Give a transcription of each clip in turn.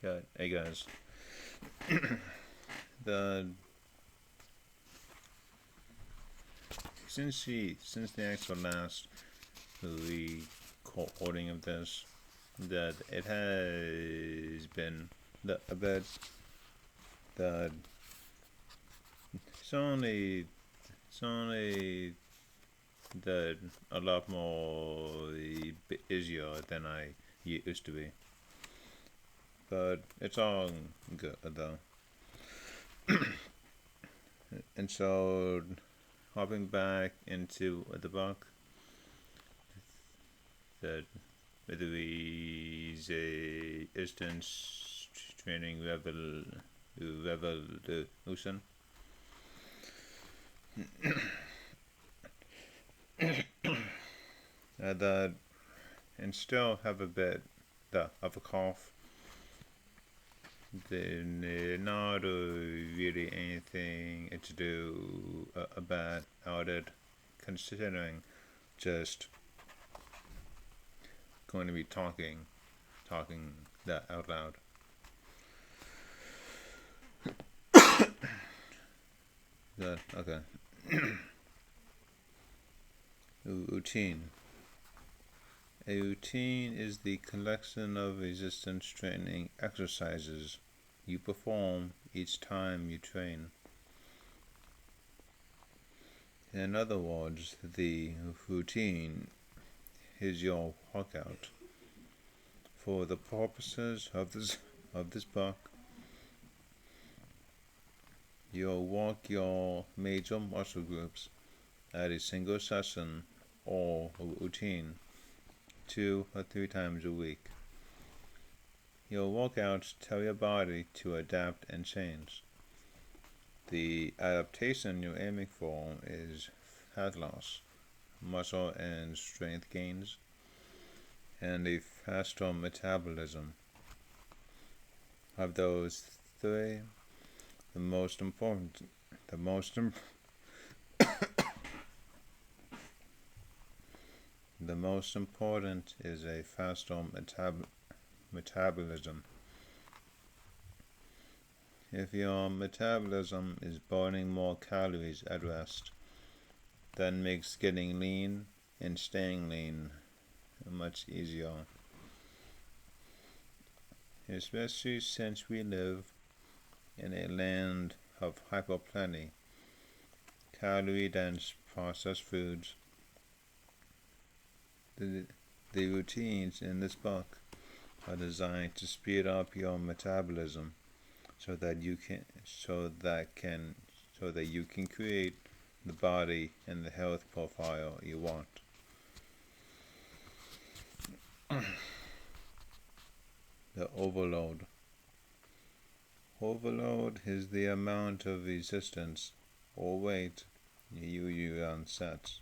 Good. Hey guys, the since the actual last recording of this, that it has been a bit that it's only that a lot more easier than I used to be, but it's all good though. And so hopping back into the book that the distance training revolution. That and still have a bit of a cough. Then not really anything to do about it, considering just going to be talking that out loud. Good. Okay. Routine. A routine is the collection of resistance training exercises you perform each time you train. In other words, the routine is your workout. For the purposes of this book, you'll work your major muscle groups at a single session or routine 2 or 3 times a week. Your workouts tell your body to adapt and change. The adaptation you're aiming for is fat loss, muscle and strength gains, and a faster metabolism. Of those 3, the most important is a faster metabolism. If your metabolism is burning more calories at rest, that makes getting lean and staying lean much easier. Especially since we live in a land of hyperplenty, calorie-dense processed foods. The routines in this book are designed to speed up your metabolism so that you can create the body and the health profile you want. The overload. Overload is the amount of resistance or weight you use on sets.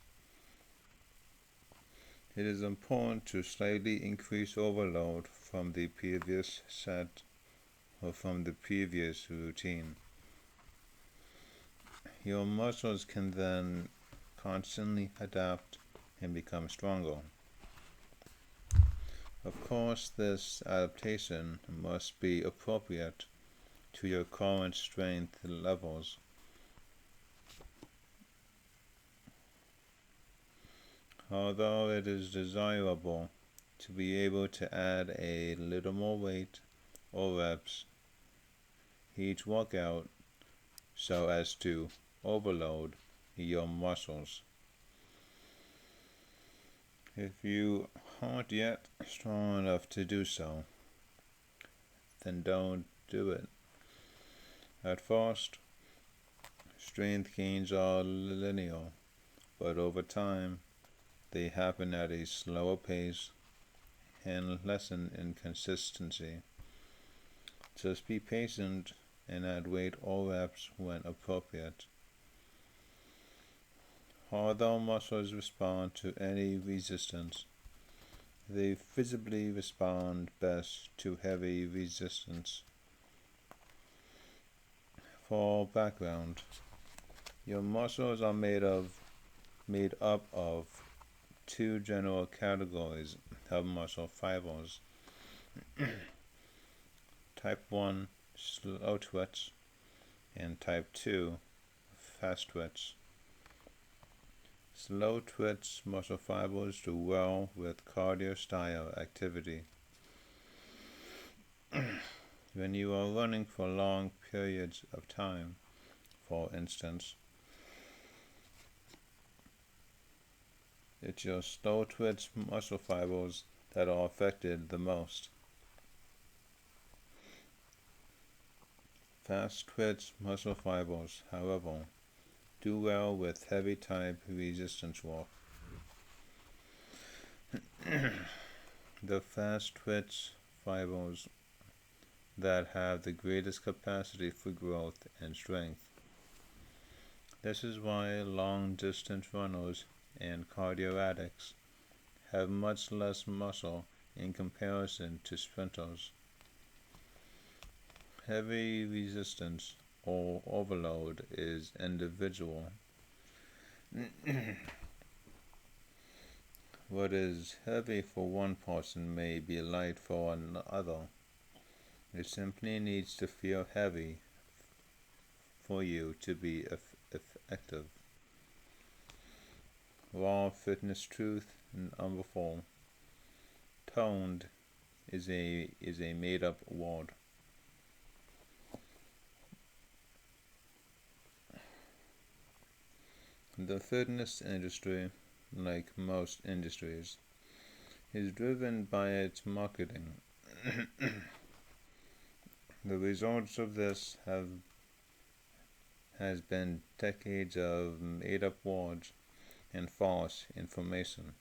It is important to slightly increase overload from the previous set or from the previous routine. Your muscles can then constantly adapt and become stronger. Of course, this adaptation must be appropriate to your current strength levels. Although it is desirable to be able to add a little more weight or reps each workout so as to overload your muscles. If you aren't yet strong enough to do so, then don't do it. At first, strength gains are linear, but over time, they happen at a slower pace and lessen in consistency. Just be patient and add weight or reps when appropriate. Although muscles respond to any resistance, they visibly respond best to heavy resistance. For background, your muscles are made up of 2 general categories of muscle fibers: Type 1 slow twitch and type 2 fast twitch. Slow twitch muscle fibers do well with cardio style activity. When you are running for long periods of time, for instance, it's your slow twitch muscle fibers that are affected the most. Fast twitch muscle fibers, however, do well with heavy type resistance work. The fast twitch fibers that have the greatest capacity for growth and strength. This is why long distance runners and cardio addicts have much less muscle in comparison to sprinters. Heavy resistance or overload is individual. What is heavy for one person may be light for another. It simply needs to feel heavy for you to be effective. Raw fitness truth number 4. Toned is a made-up word. The fitness industry, like most industries, is driven by its marketing. The results of this has been decades of made-up words and false information,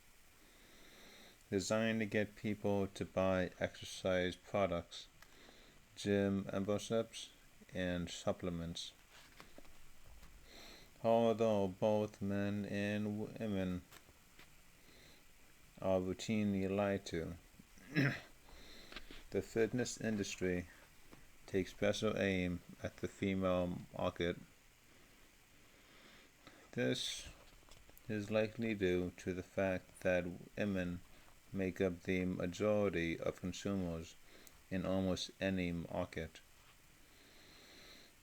designed to get people to buy exercise products, gym memberships, and supplements. Although both men and women are routinely lied to, the fitness industry takes special aim at the female market. This is likely due to the fact that women make up the majority of consumers in almost any market.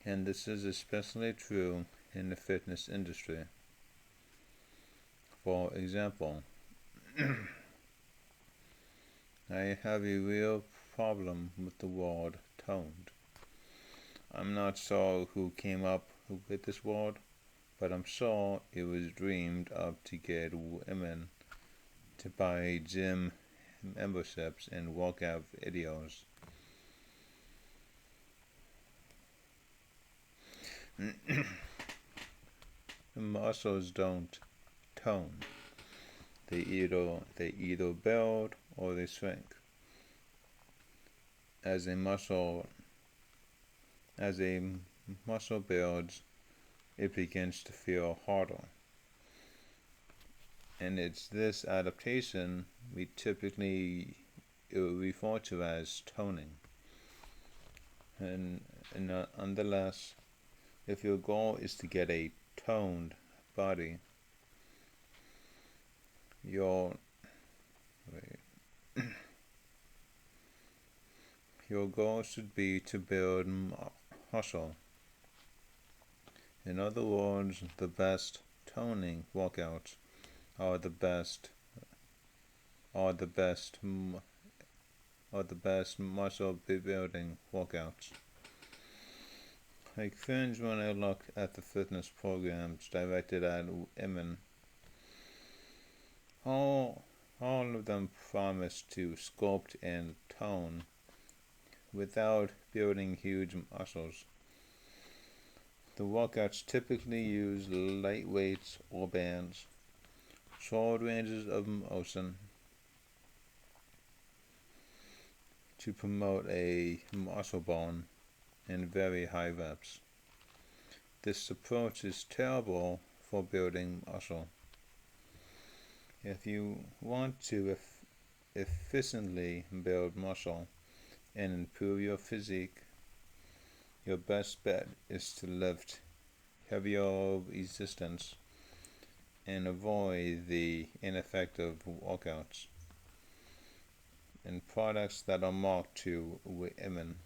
And this is especially true in the fitness industry. For example, I have a real problem with the word toned. I'm not sure who came up with this word, but I'm sure it was dreamed up to get women to buy gym memberships and workout videos. The muscles don't tone. They either build or they shrink. As a muscle builds, it begins to feel harder. And it's this adaptation we typically refer to as toning. And nonetheless, if your goal is to get a toned body, your goal should be to build muscle. In other words, the best toning workouts are the best muscle building workouts. I cringe when I look at the fitness programs directed at women. All of them promise to sculpt and tone without building huge muscles. The workouts typically use light weights or bands, short ranges of motion to promote a muscle bone and very high reps. This approach is terrible for building muscle. If you want to efficiently build muscle and improve your physique, your best bet is to lift heavier resistance and avoid the ineffective workouts and products that are marked to women.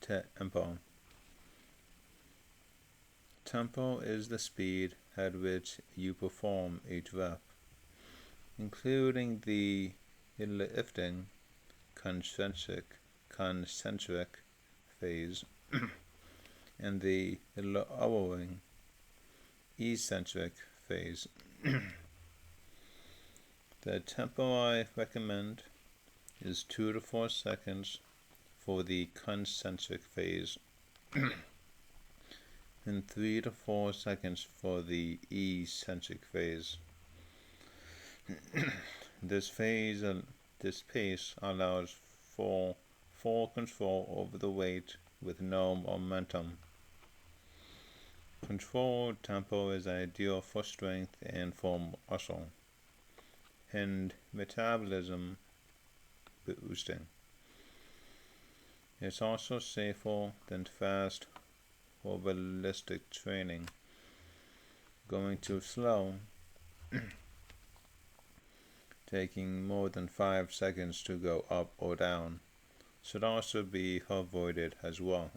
Tempo. Tempo is the speed at which you perform each rep, including the lifting concentric phase and the lowering eccentric phase. The tempo I recommend is 2 to 4 seconds for the concentric phase and 3 to 4 seconds for the eccentric phase. This pace allows for full control over the weight with no momentum. Controlled tempo is ideal for strength and for muscle and metabolism boosting. It's also safer than fast or ballistic training. Going too slow, taking more than 5 seconds to go up or down, should also be avoided as well.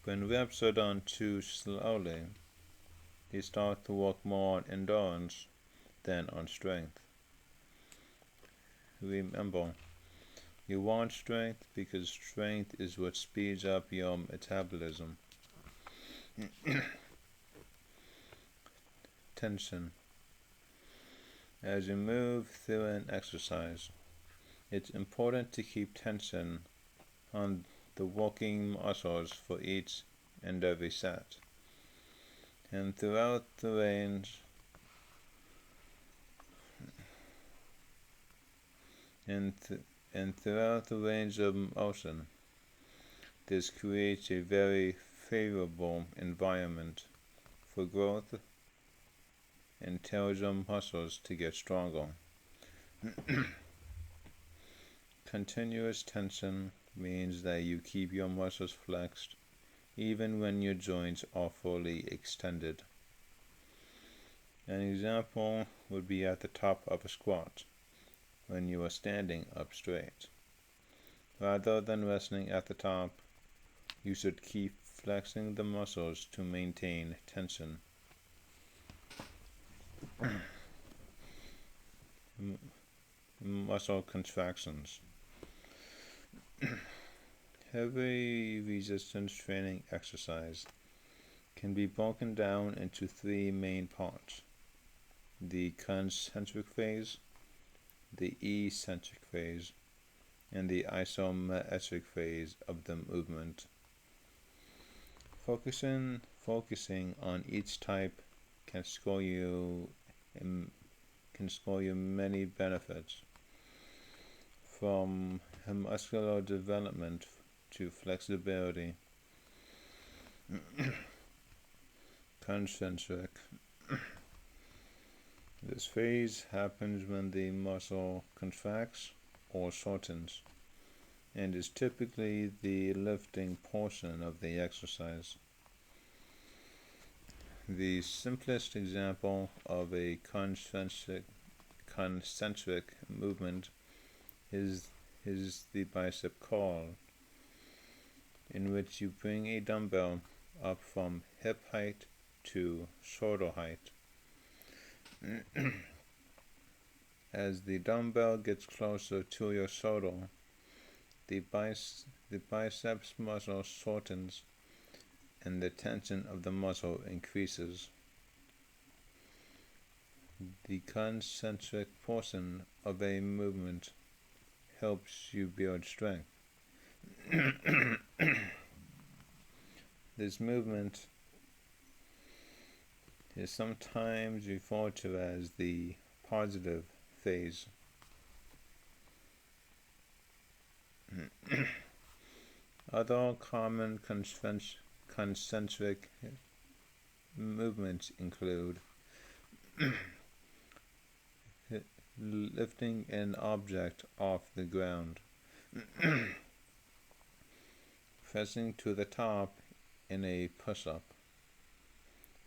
When reps are done too slowly, they start to work more on endurance than on strength. Remember, you want strength because strength is what speeds up your metabolism. Tension. As you move through an exercise, it's important to keep tension on the working muscles for each and every set. And throughout the range throughout the range of motion, this creates a very favorable environment for growth and tells your muscles to get stronger. Continuous tension means that you keep your muscles flexed even when your joints are fully extended. An example would be at the top of a squat when you are standing up straight. Rather than resting at the top, you should keep flexing the muscles to maintain tension. Muscle contractions. Heavy resistance training exercise can be broken down into 3 main parts: the concentric phase, the eccentric phase, and the isometric phase of the movement. Focusing on each type can score you many benefits, from muscular development to flexibility. Concentric. This phase happens when the muscle contracts or shortens, and is typically the lifting portion of the exercise. The simplest example of a concentric movement is the bicep curl, in which you bring a dumbbell up from hip height to shoulder height. As the dumbbell gets closer to your shoulder, the biceps muscle shortens and the tension of the muscle increases. The concentric portion of a movement helps you build strength. This movement is sometimes referred to as the positive phase. Other common concentric movements include lifting an object off the ground, pressing to the top in a push-up,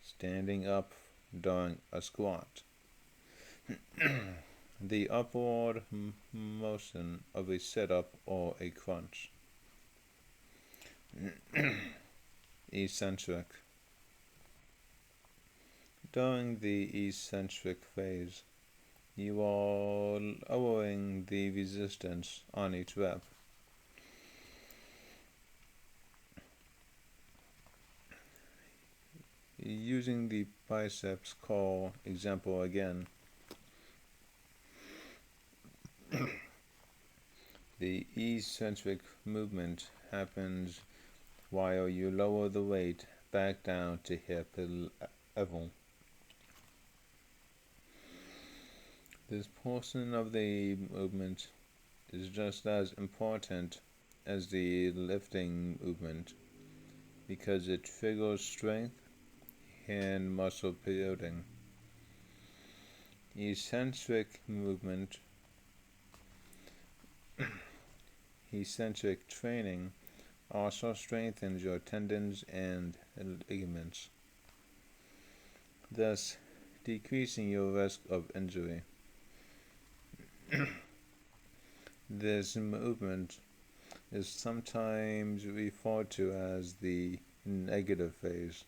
standing up during a squat, The upward motion of a sit-up or a crunch. Eccentric. During the eccentric phase, you are lowering the resistance on each rep. Using the biceps curl example again, the eccentric movement happens while you lower the weight back down to hip level. This portion of the movement is just as important as the lifting movement because it triggers strength and muscle building. Eccentric movement, eccentric training also strengthens your tendons and ligaments, thus decreasing your risk of injury. This movement is sometimes referred to as the negative phase.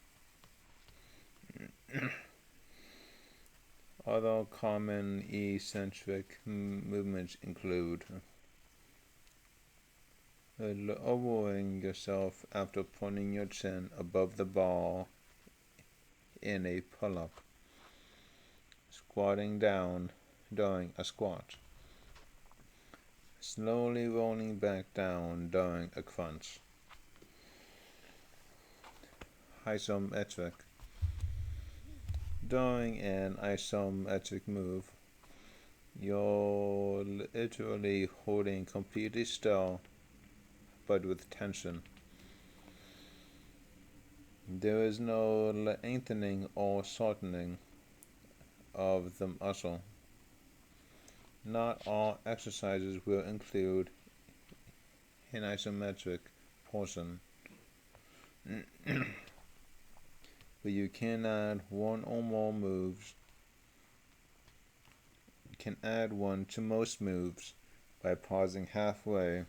Other common eccentric movements include lowering yourself after putting your chin above the bar in a pull-up, squatting down during a squat, slowly rolling back down during a crunch. Isometric. During an isometric move, you're literally holding completely still but with tension. There is no lengthening or shortening of the muscle. Not all exercises will include an isometric portion, but you can add one or more moves. You can add one to most moves by pausing halfway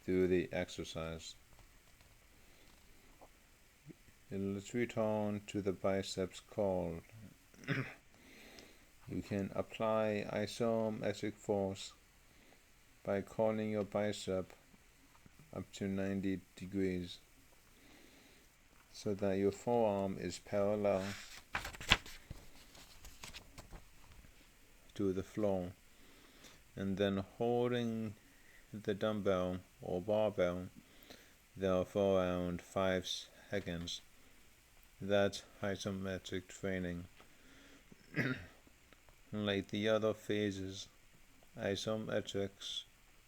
through the exercise. Let's return to the biceps curl. You can apply isometric force by curling your bicep up to 90 degrees so that your forearm is parallel to the floor, and then holding the dumbbell or barbell there for around 5 seconds. That's isometric training. Like the other phases, isometrics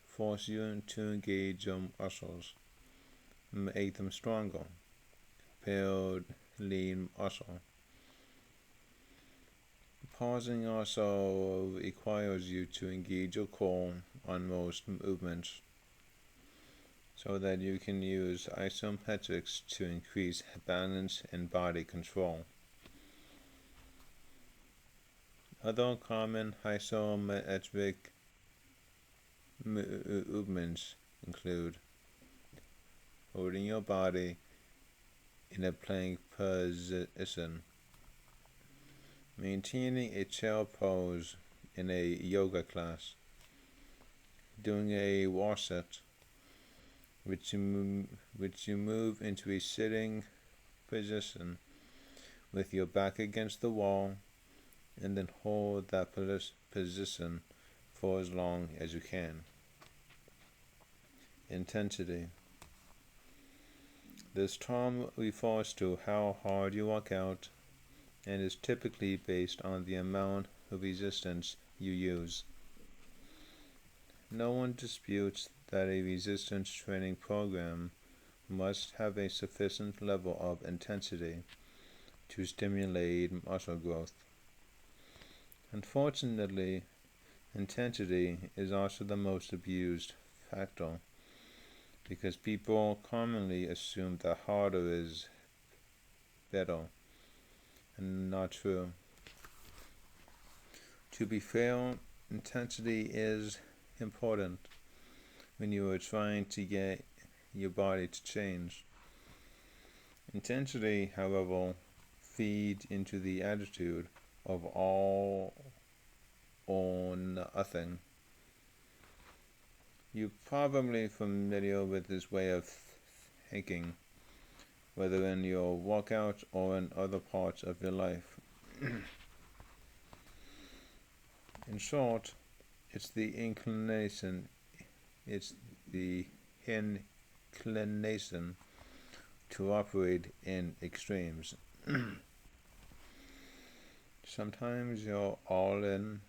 force you to engage your muscles, make them stronger, build lean muscle. Pausing also requires you to engage your core on most movements so that you can use isometrics to increase balance and body control. Other common isometric movements include holding your body in a plank position, maintaining a chair pose in a yoga class, doing a washlet, which you move into a sitting position with your back against the wall, and then hold that position for as long as you can. Intensity. This term refers to how hard you work out and is typically based on the amount of resistance you use. No one disputes that a resistance training program must have a sufficient level of intensity to stimulate muscle growth. Unfortunately, intensity is also the most abused factor because people commonly assume that harder is better, and not true. To be fair, intensity is important when you are trying to get your body to change. Intensity, however, feeds into the attitude of all or nothing. You're probably familiar with this way of thinking, whether in your workout or in other parts of your life. In short, it's the inclination, it's the inclination to operate in extremes. Sometimes you're all in,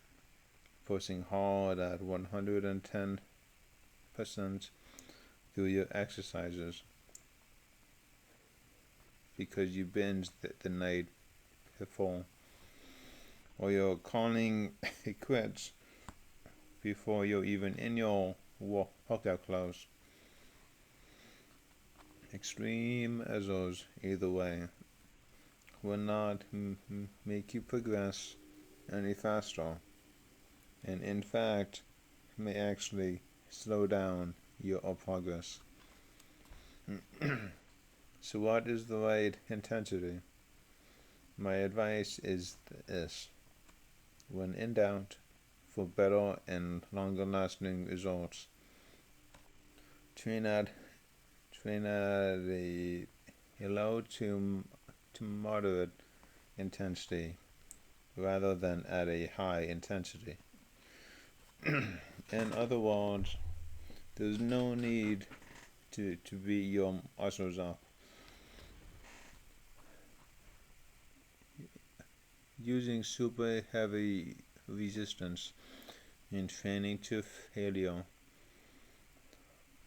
pushing hard at 110% through your exercises because you binged the night before, or you're calling it quits before you're even in your workout clothes. Extreme measures either way will not make you progress any faster, and in fact may actually slow down your progress. So what is the right intensity? My advice is this: when in doubt, for better and longer lasting results, train at a low to moderate intensity rather than at a high intensity. In other words, there's no need to beat your muscles up. Using super heavy resistance in training to failure.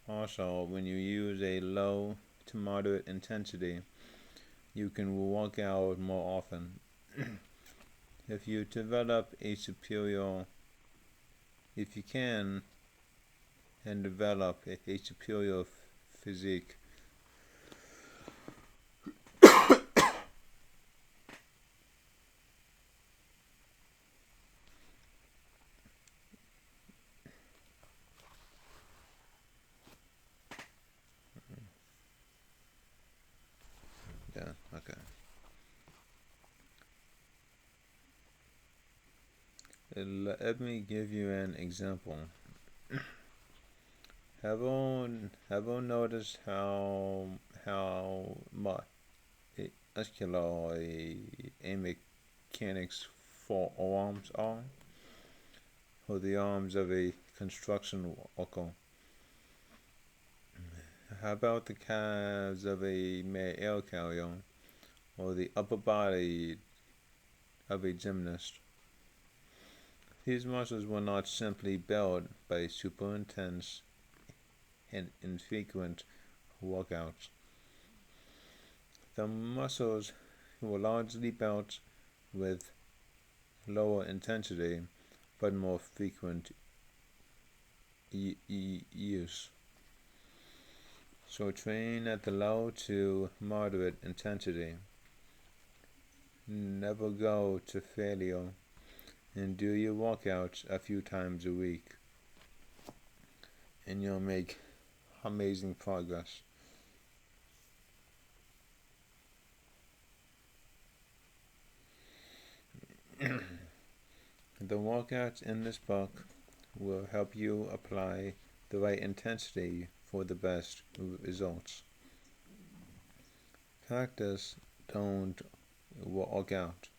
Also, when you use a low to moderate intensity, you can work out more often. If you can, and develop a superior physique. Yeah, okay. Let me give you an example. Have you noticed how muscular a mechanic's forearms are, or the arms of a construction worker? How about the calves of a mail carrier, or the upper body of a gymnast? These muscles were not simply built by super intense and infrequent workouts. The muscles were largely built with lower intensity but more frequent use. So train at the low to moderate intensity. Never go to failure, and do your workouts a few times a week, and you'll make amazing progress. The workouts in this book will help you apply the right intensity for the best results. Practice, don't work out.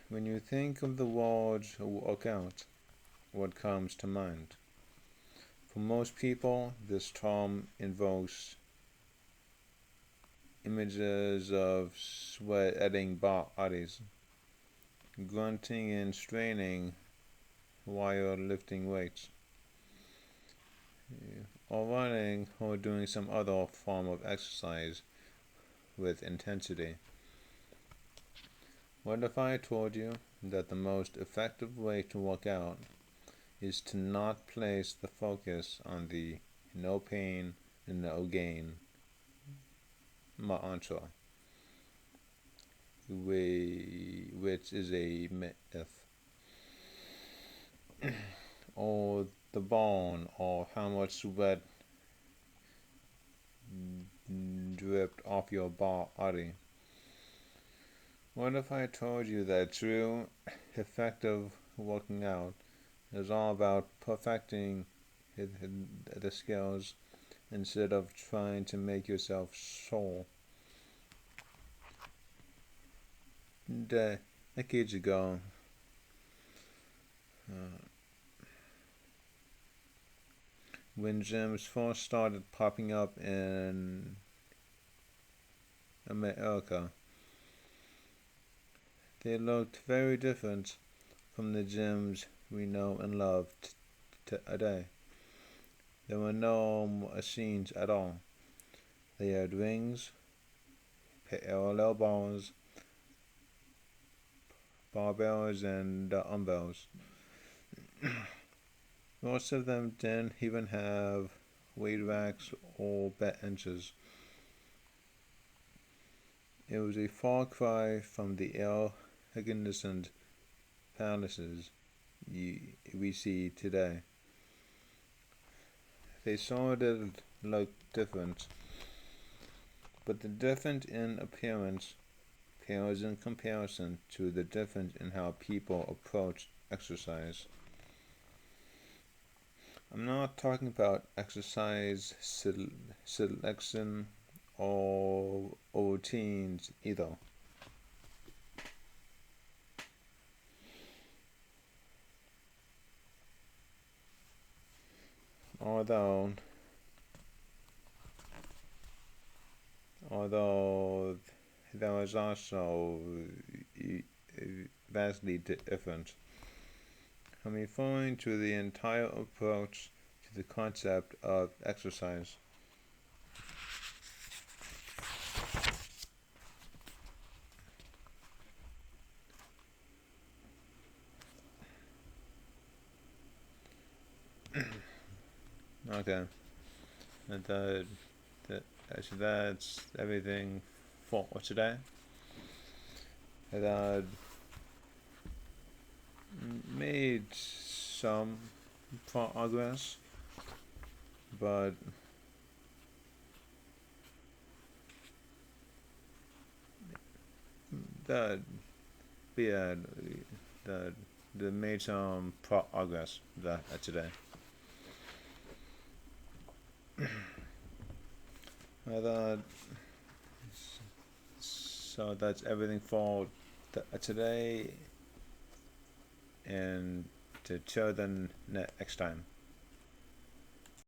When you think of the word workout, what comes to mind? For most people, this term invokes images of sweating bodies, grunting and straining while lifting weights, or running or doing some other form of exercise with intensity. What if I told you that the most effective way to work out is to not place the focus on the no pain and no gain mantra? which is a myth, or the bone, or how much sweat dripped off your body. What if I told you that true, effective working out is all about perfecting the skills instead of trying to make yourself sore? Decades ago, uh, when gyms first started popping up in America, they looked very different from the gyms we know and love today. There were no machines at all. They had rings, parallel bars, barbells, and dumbbells. Most of them didn't even have weight racks or benches. It was a far cry from the air-conditioned palaces we see today. They sort of look different, but the difference in appearance pales in comparison to the difference in how people approach exercise. I'm not talking about exercise selection or routines either. Although, although there was also vastly different. I'm referring to the entire approach to the concept of exercise. Okay, and so that's everything for today. And made some progress, but that yeah, that that made some progress that today. I thought so. That's everything for today, and to till then next time.